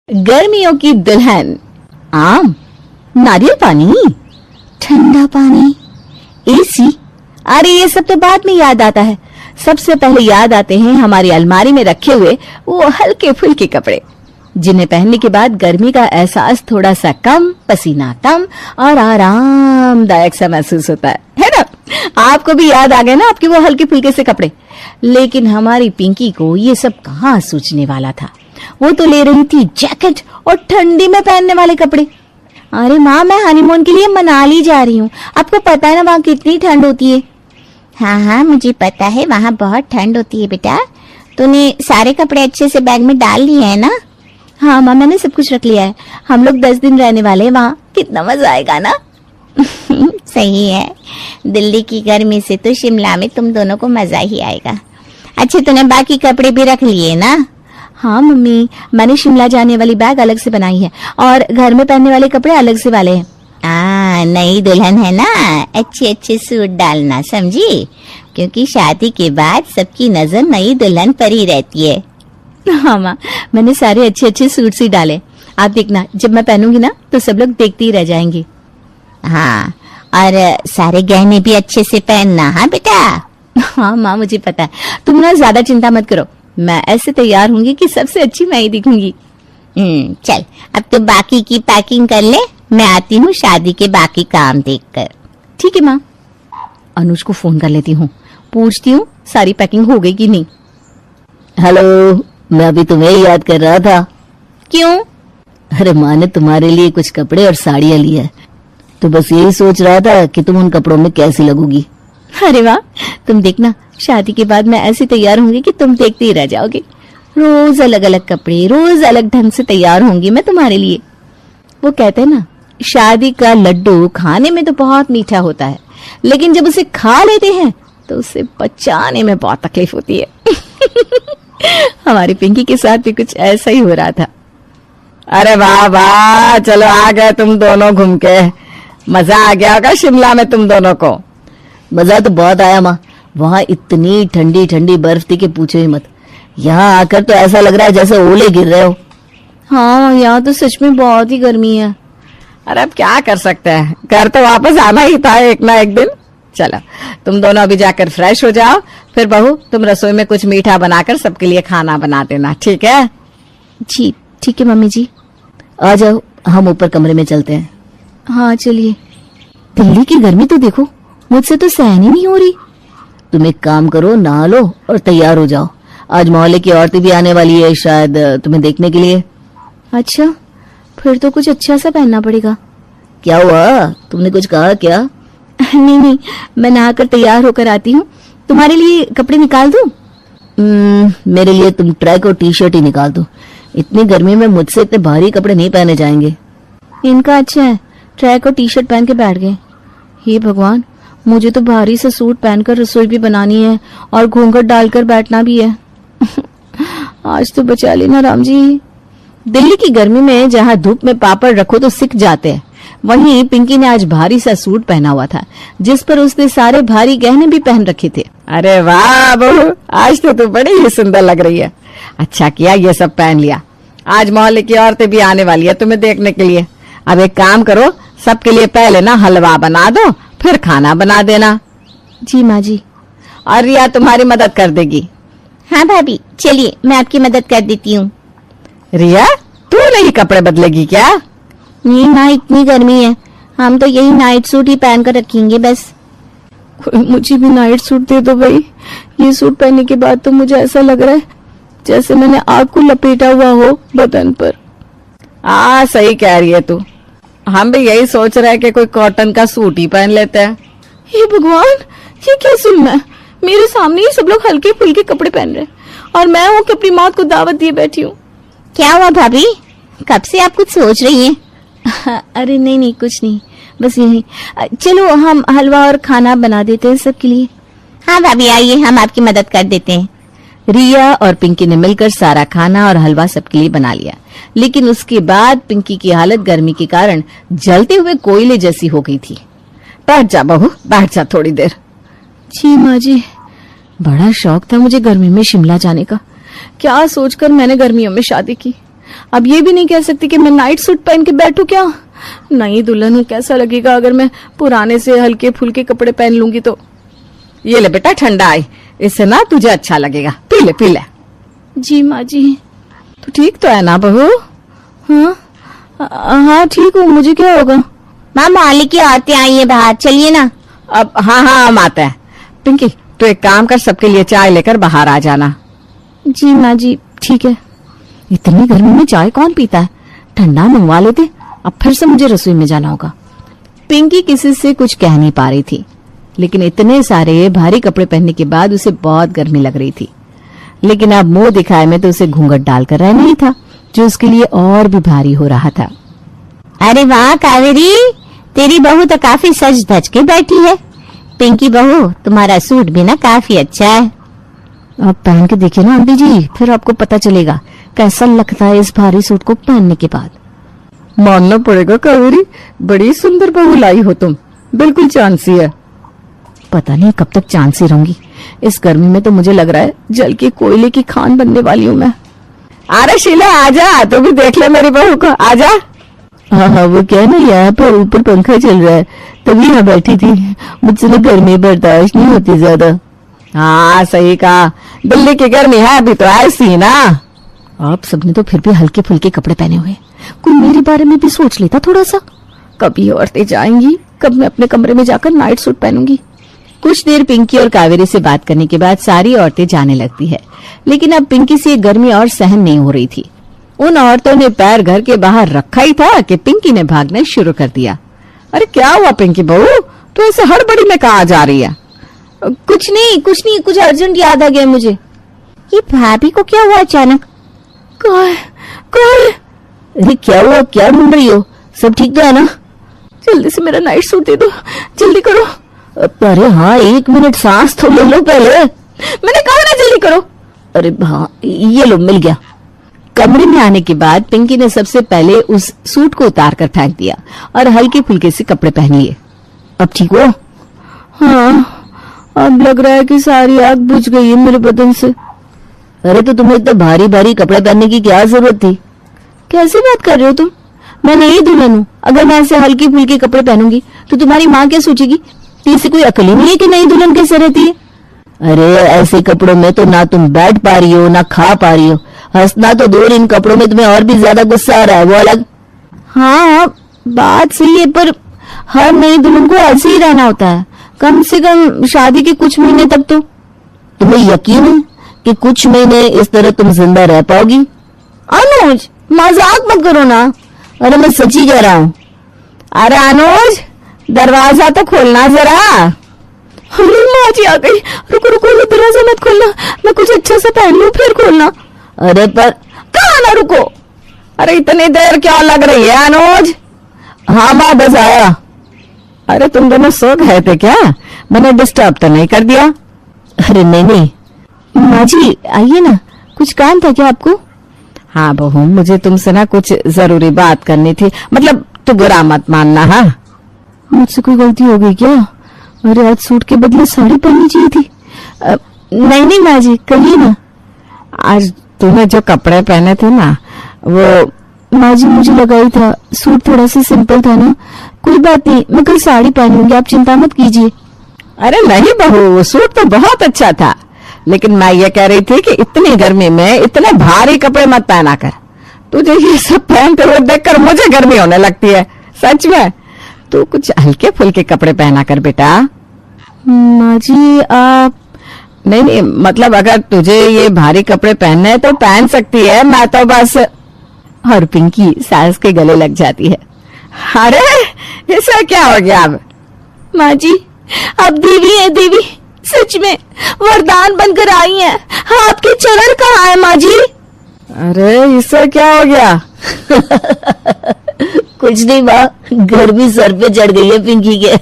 गर्मियों की दुल्हन। आम, नारियल पानी, ठंडा पानी, एसी। अरे ये सब तो बाद में याद आता है। सबसे पहले याद आते हैं हमारी अलमारी में रखे हुए वो हल्के फुल्के कपड़े, जिन्हें पहनने के बाद गर्मी का एहसास थोड़ा सा कम, पसीना कम और आरामदायक सा महसूस होता है ना? आपको भी याद आ गए ना आपके वो हल्के फुल्के से कपड़े। लेकिन हमारी पिंकी को ये सब कहाँ सूझने वाला था। वो तो ले रही थी जैकेट और ठंडी में पहनने वाले कपड़े। अरे माँ, मैं हनीमून के लिए मनाली जा रही हूँ। आपको पता है ना वहाँ कितनी ठंड होती है। हाँ हाँ, मुझे पता है, वहाँ बहुत ठंड होती है बेटा। तूने सारे कपड़े अच्छे से बैग में डाल लिए हैं ना? हाँ माँ, मैंने सब कुछ रख लिया है। हम लोग 10 दिन रहने वाले हैं वहाँ। कितना मजा आएगा ना। सही है। दिल्ली की गर्मी से तो शिमला में तुम दोनों को मजा ही आएगा। अच्छा, तूने बाकी कपड़े भी रख लिए ना? हाँ मम्मी, मैंने शिमला जाने वाली बैग अलग से बनाई है और घर में पहनने वाले कपड़े अलग से वाले हैं। नई दुल्हन है ना, अच्छे अच्छे सूट डालना, समझी? क्योंकि शादी के बाद सबकी नजर नई दुल्हन पर ही रहती है। हाँ माँ, मैंने सारे अच्छे अच्छे सूट ही डाले। आप देखना, जब मैं पहनूंगी ना तो सब लोग देखते ही रह जाएंगे। हाँ, और सारे गहने भी अच्छे से पहनना। हाँ बेटा। हाँ माँ, मुझे पता है। तुम ना ज्यादा चिंता मत करो, मैं ऐसे तैयार होंगी कि सबसे अच्छी मैं ही दिखूंगी। चल, अब तो बाकी की पैकिंग कर ले। मैं आती हूँ शादी के बाकी काम देखकर। ठीक है माँ। अनुज को फोन कर लेती हूँ, पूछती हूँ सारी पैकिंग हो गई कि नहीं। हेलो, मैं अभी तुम्हें याद कर रहा था। क्यों? अरे माँ ने तुम्हारे लिए कुछ कपड़े और साड़ियाँ ली है, तो बस यही सोच रहा था कि तुम उन कपड़ों में कैसी लगोगी। अरे वाह, तुम देखना, शादी के बाद मैं ऐसी तैयार होंगी कि तुम देखते ही रह जाओगे। रोज अलग अलग कपड़े, रोज अलग ढंग से तैयार होंगी मैं तुम्हारे लिए। वो कहते हैं ना, शादी का लड्डू खाने में तो बहुत मीठा होता है, लेकिन जब उसे खा लेते हैं तो उसे पचाने में बहुत तकलीफ होती है। हमारी पिंकी के साथ भी कुछ ऐसा ही हो रहा था। अरे वाह वाह, चलो आ गए तुम दोनों घूम के। मजा आ गया होगा शिमला में तुम दोनों को। मजा तो बहुत आया माँ, वहाँ इतनी ठंडी ठंडी बर्फ थी कि पूछो ही मत। यहाँ आकर तो ऐसा लग रहा है जैसे ओले गिर रहे हो। हाँ, यहाँ तो सच में बहुत ही गर्मी है। अरे अब क्या कर सकते हैं, घर तो वापस आना ही था एक ना एक दिन। चलो तुम दोनों अभी जाकर फ्रेश हो जाओ, फिर बहू तुम रसोई में कुछ मीठा बनाकर सबके लिए खाना बना देना, ठीक है? जी ठीक है मम्मी जी। आ जाओ, हम ऊपर कमरे में चलते हैं। हाँ चलिए। दिल्ली की गर्मी तो देखो, मुझसे तो सहन ही नहीं हो रही। तुम एक काम करो, नहा लो और तैयार हो जाओ। आज मोहल्ले की औरतें भी आने वाली है शायद तुम्हें देखने के लिए। अच्छा, फिर तो कुछ अच्छा सा पहनना पड़ेगा। क्या हुआ, तुमने कुछ कहा क्या? नहीं, मैं नहाकर तैयार होकर आती हूँ। तुम्हारे लिए कपड़े निकाल दूँ? मेरे लिए तुम ट्रैक और टी शर्ट ही निकाल दो। इतनी गर्मी में मुझसे इतने भारी कपड़े नहीं पहने जाएंगे। इनका अच्छा है, ट्रैक और टी शर्ट पहन के बैठ गए। हे भगवान, मुझे तो भारी सा सूट पहनकर रसोई भी बनानी है और घूंघट डालकर बैठना भी है। आज तो बचा लेना राम जी। दिल्ली की गर्मी में जहाँ धूप में पापड़ रखो तो सिक जाते हैं, वहीं पिंकी ने आज भारी सा सूट पहना हुआ था, जिस पर उसने सारे भारी गहने भी पहन रखे थे। अरे वाह बहू, आज तो तू बड़ी ही सुंदर लग रही है। अच्छा किया ये सब पहन लिया। आज मोहल्ले की औरतें भी आने वाली है तुम्हें देखने के लिए। अब एक काम करो, सबके लिए पहले ना हलवा बना दो, फिर खाना बना देना। जी माँ जी। और रिया तुम्हारी मदद कर देगी। हाँ भाभी, चलिए मैं आपकी मदद कर देती हूँ। रिया, तू नहीं कपड़े बदलेगी क्या? नहीं माँ, इतनी गर्मी है, हम तो यही नाइट सूट ही पहन कर रखेंगे बस। मुझे भी नाइट सूट दे दो भाई। ये सूट पहनने के बाद तो मुझे ऐसा लग रहा है जैसे मैंने आग को लपेटा हुआ हो बदन पर। सही कह रही है तू। हम भी यही सोच रहे हैं कि कोई कॉटन का सूट ही पहन लेते हैं। हे भगवान, ये क्या जुल्म है। मेरे सामने ही सब लोग हल्के फुल्के कपड़े पहन रहे हैं और मैं हूँ कि अपनी माँ को दावत दिए बैठी हूँ। क्या हुआ भाभी, कब से आप कुछ सोच रही हैं? अरे नहीं, कुछ नहीं, बस यही। चलो हम हलवा और खाना बना देते हैं सबके लिए। हाँ भाभी, आइए हम आपकी मदद कर देते हैं। रिया और पिंकी ने मिलकर सारा खाना और हलवा सबके लिए बना लिया, लेकिन उसके बाद पिंकी की हालत गर्मी के कारण जलते हुए कोयले जैसी हो गई थी। बैठ जा बहू, बैठ जा थोड़ी देर। जी माँ जी, बड़ा शौक था मुझे गर्मी में शिमला जाने का। क्या सोचकर मैंने गर्मियों में शादी की। अब ये भी नहीं कह सकती कि मैं नाइट सूट पहन के बैठूं क्या? नई दुल्हन हूं, कैसा लगेगा अगर मैं पुराने से हल्के फुल्के कपड़े पहन लूंगी तो। ये ले बेटा ठंडा आई, इससे ना तुझे अच्छा लगेगा, पी ले पी ले। जी माँ जी। तू ठीक तो है ना बहू? हाँ हाँ ठीक हूँ, मुझे क्या होगा? माँ मोहल्ले की औरतें आई है बाहर, चलिए ना। अब हाँ हाँ हम आते हैं। पिंकी तू एक काम कर, सबके लिए चाय लेकर बाहर आ जाना। जी माँ जी ठीक है। इतनी गर्मी में चाय कौन पीता है? ठंडा मंगवा लेते, अब फिर से मुझे रसोई में जाना होगा। पिंकी किसी से कुछ कह नहीं पा रही थी, लेकिन इतने सारे भारी कपड़े पहनने के बाद उसे बहुत गर्मी लग रही थी। लेकिन अब मुंह दिखाए में तो उसे घूंघट डालकर रहना ही था, जो उसके लिए और भी भारी हो रहा था। अरे वाह कावेरी, तेरी बहू तो काफी सज धज के बैठी है। पिंकी बहू, तुम्हारा सूट भी ना काफी अच्छा है। आप पहन के देखिए ना आंटी जी, फिर आपको पता चलेगा कैसा लगता है इस भारी सूट को पहनने के बाद। मानना पड़ेगा कावेरी, बड़ी सुंदर बहू लाई हो तुम, बिल्कुल चांसी है। पता नहीं कब तक चांसी रहूंगी, इस गर्मी में तो मुझे लग रहा है जल के कोयले की खान बनने वाली हूँ मैं। अरे शीला आजा, तू भी देख ले मेरी बहू को, आजा। हाँ वो क्या है ना, यहाँ पर ऊपर पंखा चल रहा है, तभी यहाँ बैठी थी। मुझसे ना गर्मी बर्दाश्त नहीं होती ज्यादा। हाँ सही कहा, दिल्ली की गर्मी है अभी तो ऐसी ना। आप सबने तो फिर भी हल्के फुल्के कपड़े पहने हुए, कोई मेरे बारे में भी सोच लेता थोड़ा सा। कभी औरतें जाएंगी, कब मैं अपने कमरे में जाकर नाइट सूट पहनूंगी। कुछ देर पिंकी और कावेरी से बात करने के बाद सारी औरतें जाने लगती है, लेकिन अब पिंकी से गर्मी और सहन नहीं हो रही थी। उन औरतों ने पैर घर के बाहर रखा ही था कि पिंकी ने भागना शुरू कर दिया। अरे क्या हुआ पिंकी बहू, तो ऐसे हड़बड़ी में कहाँ जा रही है? कुछ नहीं, कुछ अर्जेंट याद आ गया मुझे। ये भाभी को क्या हुआ अचानक? कौन? अरे क्या हुआ, क्या ढूंढ रही हो? सब ठीक तो है ना? जल्दी से मेरा नाइट सूट दे दो, जल्दी करो। अरे हाँ, 1 मिनट सांस तो ले लो पहले। मैंने कहा ना जल्दी करो। अरे हाँ ये लो, मिल गया। कमरे में आने के बाद पिंकी ने सबसे पहले उस सूट को उतार कर फेंक दिया और हल्के फुल्के से कपड़े पहन लिए। अब ठीक हो? हाँ अब लग रहा है कि सारी आग बुझ गई है मेरे बदन से। अरे तो तुम्हें इतने भारी भारी कपड़े पहनने की क्या जरूरत थी? कैसी बात कर रहे हो तुम? मैं नई दुल्हन हूँ, अगर मैं ऐसे हल्के फुल्के कपड़े पहनूंगी तो तुम्हारी माँ क्या सोचेगी? इसे कोई अकल ही नहीं है कि नई दुल्हन कैसे रहती है? अरे ऐसे कपड़ों में तो ना तुम बैठ पा रही हो ना खा पा रही हो, हंसना तो दूर, इन कपड़ों में तुम्हें और भी ज्यादा गुस्सा आ रहा है, वो अलग। हाँ बात सही है, पर हर नई दुल्हन को ऐसे ही रहना होता है, कम से कम शादी के कुछ महीने तक तो। तुम्हें यकीन है कि कुछ महीने इस तरह तुम जिंदा रह पाओगी? अनुज मजाक मत करो ना। अरे मैं सच्ची कह रहा हूँ। अरे अनुज दरवाजा तो खोलना जरा। अरे माँ जी आ गई, रुको रुको, दरवाजा मत खोलना, मैं कुछ अच्छा सा पहन लूं फिर खोलना। अरे पर कहाँ ना रुको, अरे इतनी देर क्या लग रही है अनुज? हाँ माँ बस आया। अरे तुम दोनों सो गए थे क्या? मैंने डिस्टर्ब तो नहीं कर दिया? अरे नहीं नहीं माँ जी आइए ना, कुछ काम था क्या आपको? हाँ बहू, मुझे तुमसे ना कुछ जरूरी बात करनी थी, मतलब तू बुरा मत मानना। हाँ मुझसे कोई गलती हो गई क्या? अरे आज सूट के बदले साड़ी पहननी चाहिए थी। नहीं नहीं माँ जी कहिए ना। आज तूने जो कपड़े पहने थे ना वो। माँ जी मुझे लगा ही था, सूट थोड़ा सा सिंपल था ना। कोई बात नहीं, मैं कल साड़ी पहन लूंगी, आप चिंता मत कीजिए। अरे नहीं बहू, वो सूट तो बहुत अच्छा था, लेकिन मैं ये कह रही थी कि इतनी गर्मी में इतने भारी कपड़े मत पहना कर। तुझे ये सब पहनते हुए देखकर मुझे गर्मी होने लगती है सच में। तू कुछ हल्के फुल्के कपड़े पहना कर बेटा। माँ जी आप। नहीं नहीं मतलब अगर तुझे ये भारी कपड़े पहनने हैं तो पहन सकती है, मैं तो बस। और पिंकी सास के गले लग जाती है। अरे इससे क्या हो गया अब? माँ जी आप देवी है, देवी सच में वरदान बनकर आई हैं। आपके चरण कहाँ है माँ जी? अरे इससे क्या हो गया? कुछ नहीं माँ, गर्मी सर पे चढ़ गई है पिंकी के।